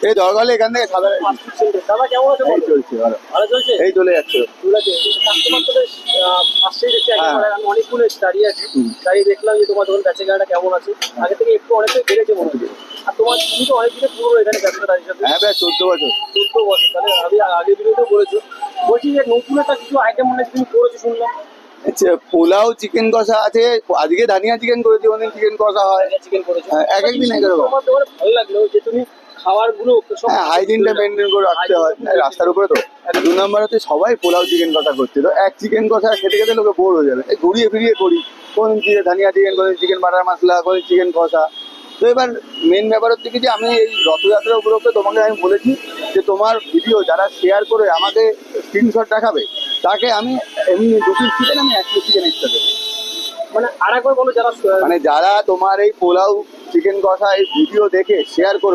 এই দরকার এখান থেকে সাদা দাদা কেমন আছে? এই চলছে ভালো, ভালো চলছে? এই চলে যাচ্ছে। কাস্টমার তো বেশ আসছেই দেখছি, হ্যাঁ। আমি অনেকগুলো দাঁড়িয়ে আছি, হুম। দাঁড়িয়ে দেখলাম যে তোমার দোকান বেচা কেনাটা কেমন আছে। আগে থেকে একটু অনেকটাই বেড়েছে মনে হচ্ছে। আর তুমি তো অনেক দিনে পুরো এখানে ব্যবসা দাঁড়িয়ে সাথে হ্যাঁ প্রায় 14 বছর। 14 বছর, তাহলে আমি আগের ভিডিওতেও বলেছো। বলছি যে নতুন একটা কিছু আইটেম মনে হচ্ছে তুমি করেছো শুনলাম। আচ্ছা, পোলাও চিকেন কষা আছে, আজকে ধানিয়া চিকেন করেছি, অনেক চিকেন কষা হয়। চিকেন করেছো, হ্যাঁ, এক একদিন এক এক রকম। আমার দোকানে ভালো লাগলো যে তুমি খাবারগুলো সব হ্যাঁ, হাইজিনটা মেনটেন করে রাখতে হয়, রাস্তার উপরে তো। 2 নম্বর হচ্ছে সবাই পোলাও চিকেন কষা করছে, তো এক চিকেন কষা খেতে খেতে লোকে বোর হয়ে যাবে, এই ঘুরিয়ে ফিরিয়ে করি, কোন ধানিয়া চিকেন, কোন চিকেন বাটার মশলা, কোন চিকেন কষা। তো এবার মেন ব্যাপার হচ্ছে কি যে আমি এই রথযাত্রা উপলক্ষে তোমাকে আমি বলেছি যে তোমার ভিডিও যারা শেয়ার করে আমাকে স্ক্রিনশট দেখাবে, তাকে আমি এমনি 2 পিস চিকেন, আমি 1 পিস চিকেন এক্সট্রা দেবো। মানে আরেকবার বলো যারা মানে যারা তোমার এই পোলাও চিকেন কষা এই ভিডিও দেখে শেয়ার করে